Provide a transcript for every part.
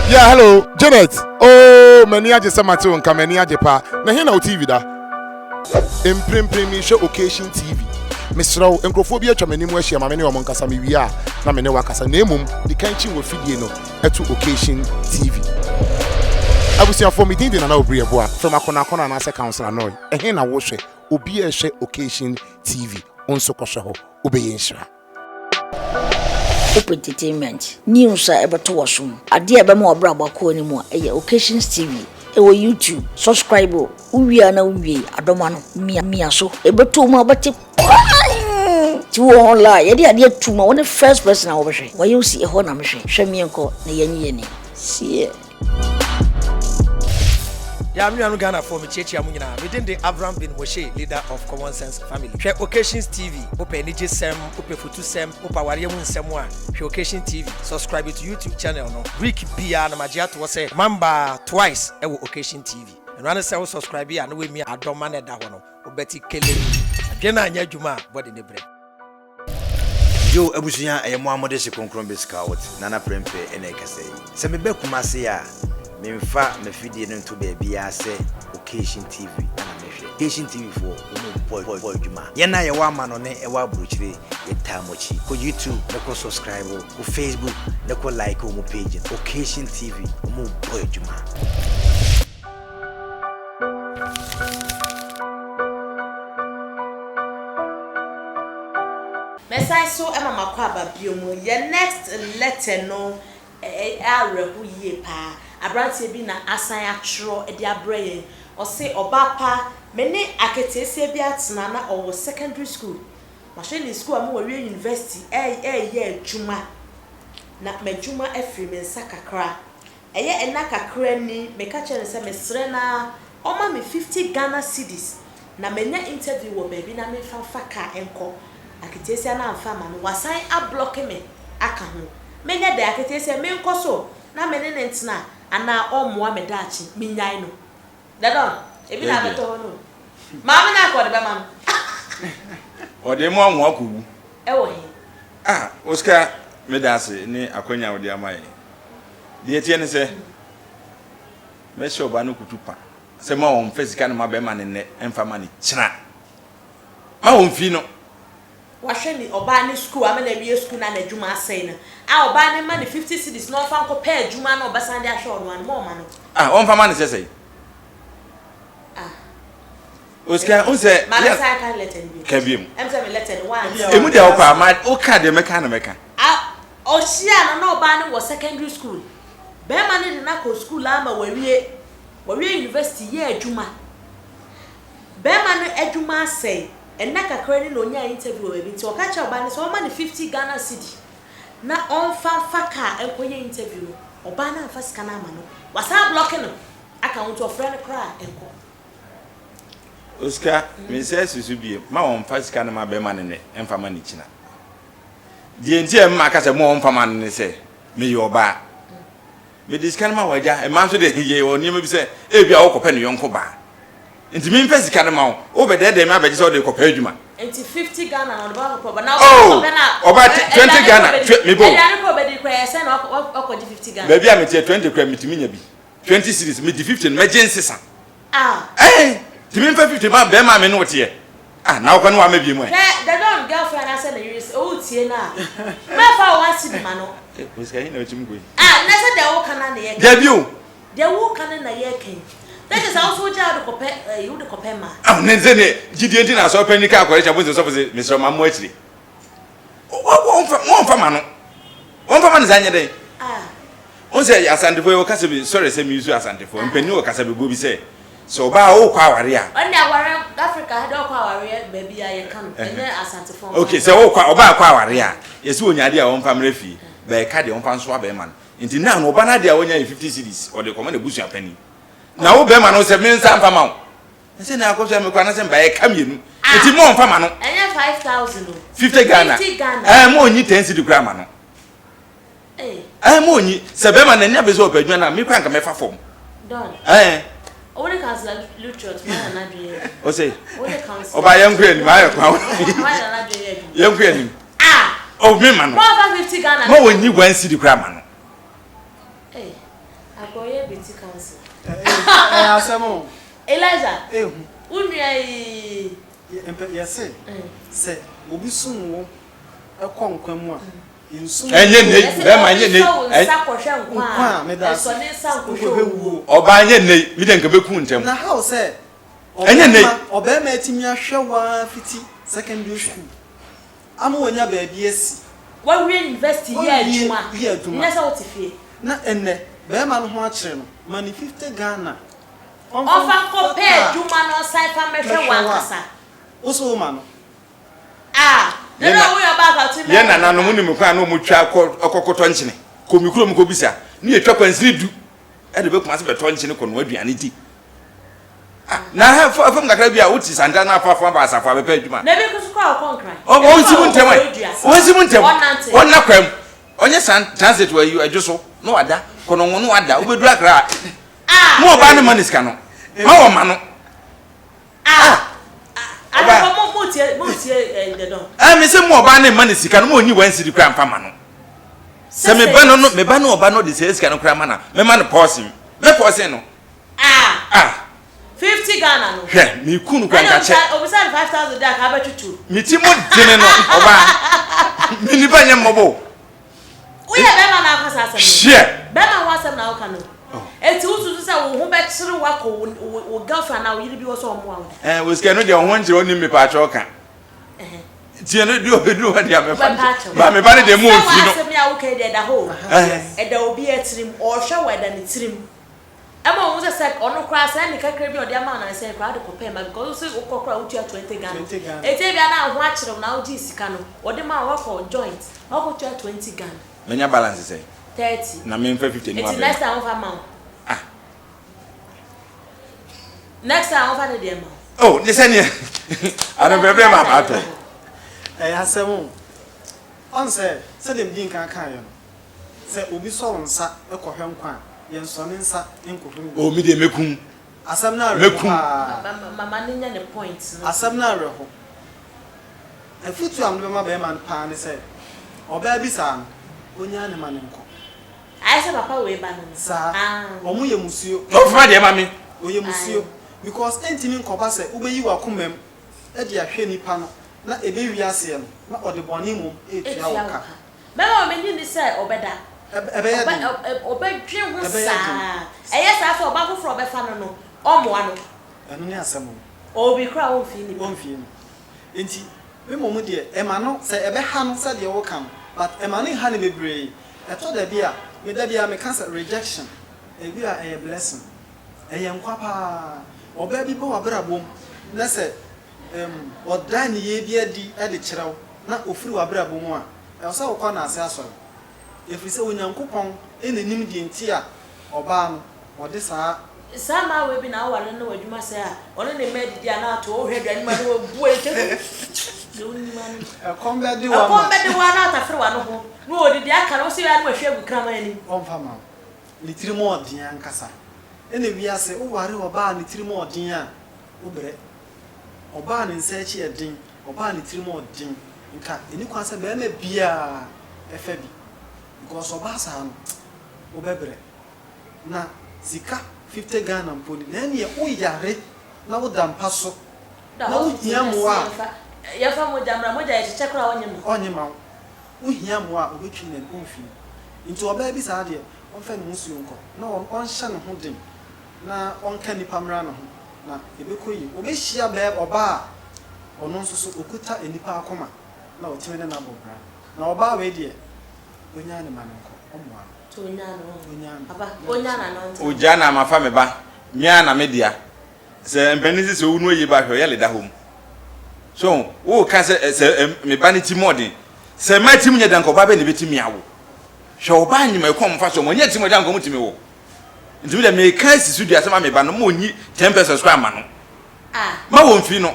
Yeah, hello, Janet. Oh, many aje samatu nka many aje pa. Na here na TV da. Imprim show occasion TV. Misro enkrofo bi atwa manim ahia ma me ne o nkasa me wi a na me ne wakasa na emum di kanchi wo fidie no eto occasion TV. Abusia for me din na obri ebo a from akona na se councilor no. Ehe na wo hwe obi e hwe occasion TV onso kɔhwe ho obeye nhira. Entertainment news ebeto wasum ade ebe ma obra gbako ni mu eye occasions TV ewo YouTube subscribe uwia na uwie adoma no mia so ebeto mu abate ti wo online ye de ade tuma won first person a wo behwe wo yusi eho na mehwe hwe mienko na yenye ni sie ya mi anu Ghana for me chechi amunyina within the Abraham bin Moshe leader of Common Sense family hwe Occasions TV open ni jesem open futu sem opa wariye mu nsem a hwe Occasion TV subscribe to YouTube channel no week bia na magia to say mamba twice e wo Occasion TV and run say subscribe ya no we mi adoma na da ho no obeti kele adwena anya adwuma body ne bre yo abusuya eyemo amode se konkron besika wot nana prempe ene kase se me be kumase ya memfa mafidie no to baby ase Occasion TV ana mehwe Occasion TV for boy juma yena ye wa mano ne e wa bruchire yetamochi ko YouTube ne ko subscribe ko Facebook ne ko like o mo page Occasion TV mo boy juma Mesai so ema makwa babiomu ye next letter no arehu ye pa abrantie bi na asan atro e de abraye o se obapa meni aketesie bi atena na owo secondary school machine school am wo university ye adwuma na madwuma afri me nsakakra eye ena kakra ni meka chere se mesre na o ma me 50 Ghana cedis na menya interview wo baby na me fa ka enko aketesia na amfa ma no wasan a block me aka ho menya da aketesia me nkoso na mene ntina ana omoa me dachi minyai no dadon ebi na beto no maama na akọ de be mam o de mo anwo akubu ewo he Oscar medase ni akonya wo de amaye de tie ne se me sho ba no kutupa se ma won physical na ma be ma ne emfa ma ni kira ma won fi no wahwe ni oba ni school amana wie school na adwuma asai na oba ni ma ni 50 cedis no fa nko pa adwuma na obasan de ahwe ono an mo ma no on fa ma ni sesei Oscar unse ma na sai kan letter bi kabiem em say me letter one emu de opa ma o ka de meka na meka o shia na oba ni wo secondary school be ma ni na ko school ama wawie university ye adwuma be ma ni adwuma asai enna kakra ni no nya interview we bi nti o ka cha oba ni so o ma ni 50 Ghana cedi na on fa ka enkoye interview oba na fa sika na ama no wasa blocking no account of friend cry enko Oscar me say susu bie ma won fa sika na ma be ma ne emfa ma ni kina die nti em aka se mo won fa ma ne se me yo ba me diskan ma waja e ma so de ye oni ma bi se e bia wo kopa ne yonko ba nti me mfa sika na ma wo be de me abeje so de kopa adwuma nti 50 Ghana na ba kopa na oba 20 Ghana me bo ya no ko be di kwa se na okọ di 50 Ghana ba bia me tie 20 kwa mitimi nya bi 20 series me di 15 me jensesa ti me mfa 50 ma be ma me no tie na wo kwa no wa ma bi mu the don girlfriend I said na you o tie na me fa wa si ma no Oscar hi na otim go na se de wo kana na ye da bi o de wo kana na ye ken that is also just the copy you the copy ma nenze ne gidie ndi na so panika akore cha bonze so fose Mr. Mamu achiri won fa ma no won fa ma nzanye den onse asantefo yo kasa bi sorry say mi usu asantefo mpani wo kasa bi go bi say so ba wo kwa aware a on na aware Africa do kwa aware baby ya kan ene asantefo okay so wo kwa oba kwa aware a yesi onyade a won fa mrefi ba ka de won fa nso aba man nti na no oba na de a wonya 50 cedis o de koma na busu apani na wo be ma no se me nsa mfa ma wo se na akoso me kwa na se ba e ka mienu nti mo mfa ma no enye 5000 50 Ghana mo onyi 10 cedi kra ma no mo onyi se be ma na nya be so opadwa na me kwa nka me fa fom don o de council lutrot ma na dwe o say o de council oba yanku ani ma ya kwa ma na dwe yanku ani o me ma no mo 50 Ghana mo onyi 1 cedi kra ma no asemo Elijah ehu unua yese se obi sunwo ekonkwamu a insun enye ne be ma nye ne nkwa eso ne nsa nkohwe oba nye ne mi de nka beku ntem na how say enye ne obema etimi ahwe wa fiti secondary school ama wonya ba bi esi wa we university here adwuma nyesa wotifie na enne bema no ho akire no mani 50 Ghana ofa ko pay adwuma no sai fa mehwe wa kasa oso ma no na we about to ye na no mu kwa na mu twa okokoto nchine ko mi kuro mu ko bisa ni etwa kwansiri du e de be kuma se be to nchine ko no aduane di na ha fam kakra bia wuti santa na afafa ba asafa be pa adwuma na be kusu kwa konkran o nsi mu ntem o nsi mu ntem on na kwam onye transit wa yu adwo no wada ko no no wada obedu akra mo ba ne maniska no ma wo ma no Ada ko mo tie de don me se mo ba ne manisika no mo nyi wansiri kwa mfa ma no se me ba no oba no de se sika no kra ma na me ma no pause me pause no 50 Ghana no hwe me kunu kwa nka che obisa 5000 da ka ba tutu mi ti mo dene no oba me ni ba nya mobo we ya be ma na akasa asem share be ma ho asem na wo ka no eti utu se wo ho be kire wa ko wo girlfriend na wo yiri bi wo so mo awo wo sika no de ho njire oni me pa cho ka tie no di obedu wa dia me pa ba me ba ne de mo fi no asem ya wo ka de da ho e da obi etirim o hwe wa da ne tirim ema wo se sek ono kra se ni kakra bi o dia ma na se kra de kopem ma because so wo kra wo tua 20 Ghana eti bia na ho akire na wo ji sika no wo de ma wo ko joint wo ko tua 20 Ghana menya balance say 30 na me mfa 50 ni wa it's next time for ma next time for the demo oh ni se ni ana bebe ma ba to asemo on se dem din kan kan yo se obi so nsa ekohwe nkwa ye nso ne nsa enkohwe o mi de mekun asam na mekun mama ni nya ne point no asam na reho afutu am be ma be man pa ne se oba bi sa onya ne ma ne nko ai se papa we ba no sa omu ye musuo no fa de ma mi oye musuo because entimi nkoba se ubeyi wa komam e de ahwe nipa no na ebe wi ase no na ode boni mum etua waka mama me ni se obeda ebe ya obedwe ho sa eye sa fa oba foforo be fa no no omoa no eno ne asemo obi kra won fi ni enti me momu de e ma no se ebe ha no se de wo kam but e ma no ha ne bebre e to da bia me da bia me cancel rejection e bia e blessing e ye nkwa pa oba bi bo wabrabom na se odan ye bia di e de kirew na ofiri wabrabom a e so wo kwa na ase asoro efiri se onyankopon enanim di enti a oba no wode saa sama we bi na aware no wadwuma se a ono ne medidi ana to o hwedwa ni ma no bu ete yo ni ma no kombe di wa na ta fere wa no ho no odidi aka no se ya no hwe gu krama ani onfa ma litiri mo odin ankasa ene wiase wo ware oba ne tiri mo odin a wo bre oba ne nsachi edin oba ne tiri mo odin nka eni kwa se be na bia efa bi because oba sa no wo bebre na zika 50 Ghana mponi na ene ye uyare na wo dampa so na wo hia mo a ya fa mo jamra mo ja ye chekra onye ma wo hia mo a obetwi na onfi nti oba bi sa de onfa ne musu nko na on hye ne ho dem na onka nipa mra no ho na ebekoyi obehia be oba ono nso so okuta enipa akoma na otime ne na bobra na oba we de onya ne manko omwa to onya no papa onya na no oja na mafa me ba mia na media se mpanisi se unu oyi ba hwe yele da hom so wo ka se me ba ni timodi se ma tim nya dan ko ba be ne betimi awo hwe oba nyima ko mfa so mo nya tim dan ko mutimi wo ntimi da me ka sisu dua se ma me ba no mo nyi 10% kwa ma no ma wo mfi no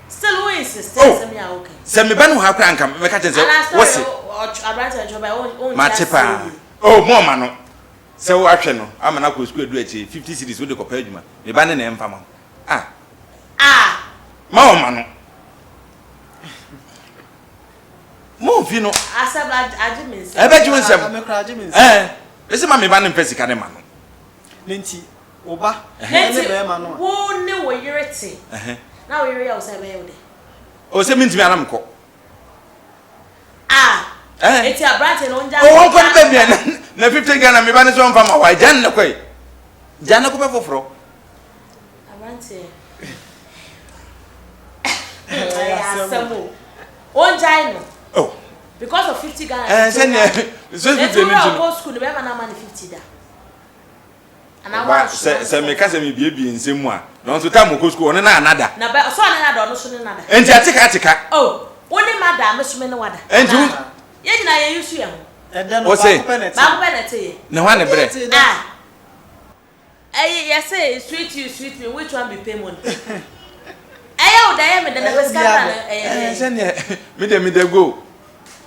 still we insist se me okay se me ba no ha kra nka me ka tense wo se abranta njoba on ma tepa oh mo ma no se wo ahwe no ama na ko school edu achi 50 cedis wo de ko pa adwuma me ba ne na emfa ma ma o ma no mo fi no asaba ajimense ebe jimense ese ma me ba ne mpesi ka ne ma no lenti Oba. Ene be ma no. Wo ne wo yerete. Na wo yere ya wo say be yode. O se mintimi anam ko. Eti abrante no nja. O ko be bia na 50 Ghana me ba ne so mfa ma wa jan ne kwai. Jan ne ko be foforo. Abrante. Ya semo. Onja no. Oh. Because of 50 Ghana. Say ne so 50 ni no go school be ma na man 50 da. Ba se me ka se me bie nsemu a no so time ko school one na anada na ba so na nada no so ne nada enti atika oh woni madam me so me ne wada enti ye nyina ye yusu ye ho o say ba penalty ye na wa ne bre you say sweet me which one be pay money o da ye me da na beska se ne me de go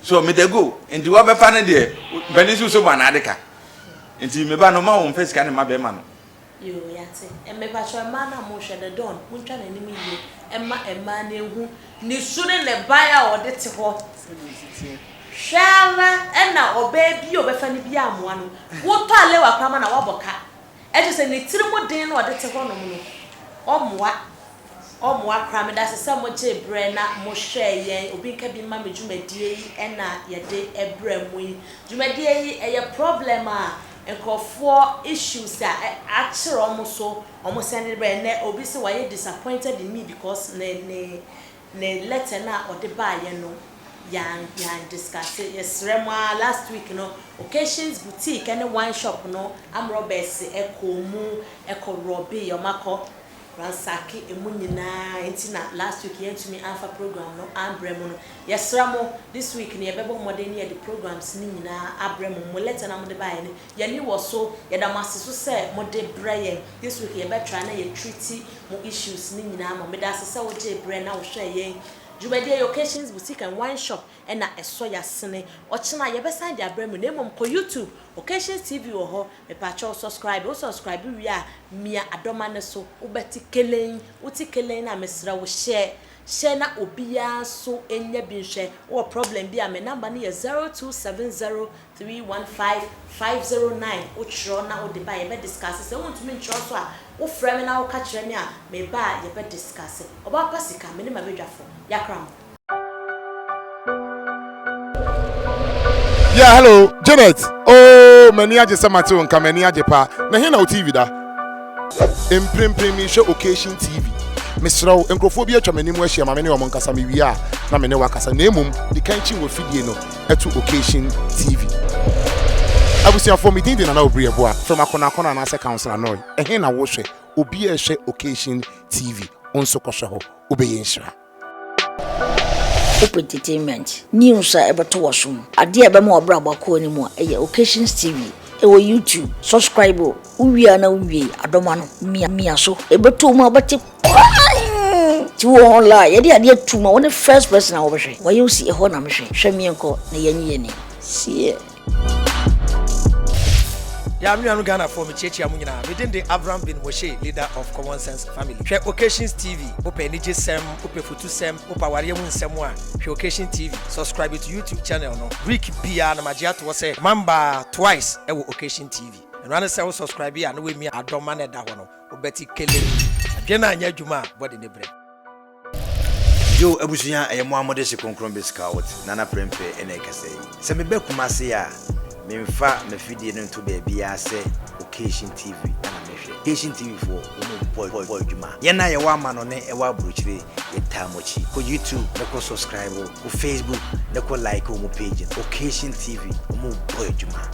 so me de go enti wa be fa ne de banisu so ba na adika enti me ba no ma won face kan ma be ma no yo yate me ba cho ma na mo hwe de don mo ntwa na ni mi ye emma na ehu ni sure ne ba ya o de te ho shara na oba bi obefa ni bi amoa no wo to ale wa kwama na waboka e je se ni tiri mo den na o de te ho no mo omoa kra me da se mo che bre na mo hwe yen obi nka bi ma me dwumadie yi na ye de ebre mu yi dwumadie yi e problem a enkofo issues a actually almost send bre na obi se why disappointed in me because ne letter na o de ba ye no yan discuss yes remwa last week no occasions boutique and wine shop no am robbers eko robi yomako ransaki emu nyina entina last week yentumi alpha program no ambremo no yesramo this week ne yebebo modern ye the programs ni nyina abremo mo letter na mo de bae ne ye ni wo so ye da maseso se mo de braye this week ye betra na ye treaty mo issues ni nyina mo me da se wo je bre na wo hwe ye Jubadi occasions boutique and wine shop and na eso ya sene ochina ye besan dia bremu na mom ko YouTube occasions TV wo ho me pa cho subscribe wi a mia adoma ne so ubeti kelen uti kelen na mesra wo share na obia so enya bi hwe wo problem bi a me number ne 0270315509 ochro na wo de ba ye be discuss se won tumi ntro so a wo frame na wo ka kire me a me ba ye be discuss oba pasika me ne ma bedwafo yakram. Yeah, hello, Janet. Oh, many aje samatu nka many aje pa. Na he na o TV da. Imprimi show occasion TV. Misraw enkrofo bi atwa manim ahia ma me ne o monkasa me wi a na me ne wakasa na emum di kanchi wo fidie no eto occasion TV. Abusia for me din na obri ebo a from akona na se councilor no. He na wo hwe obi a hwe occasion TV. Onso kwohwe ho obeye nhira. Entertainment news ebeto wasum ade ebema obraba ko ni mu eye occasions TV ewo YouTube subscribe uwia na uwie adoma no mia so ebeto mu abati ti wo la ye de ade tuma won first person a wo hwe wo yusi e ho na mhwe hwe mienko na yanyi ni sie ya mi anu Ghana for me chechi amunyina me den de Abraham bin Moshe leader of Common Sense family hwe occasions TV open ni jesem open fotu sem opa wariye mu nsem a hwe occasion TV subscribe to YouTube channel no week bia na magia to say mamba twice e wo occasion TV and run say subscribe ya no we mi adoma na da ho no obeti kele adwe na anya adwuma body ne bre yo abusuya ayemo amode se konkron beska wot nana prempe ene kasei se me be kumase ya memfa mafidie no to baby ase occasion TV na mehwe occasion TV for boy juma ye na ye wa ma no ne e wa bruchire ye tamochi ko YouTube ne ko subscribe ko Facebook ne ko like o mo page occasion TV o mo boy juma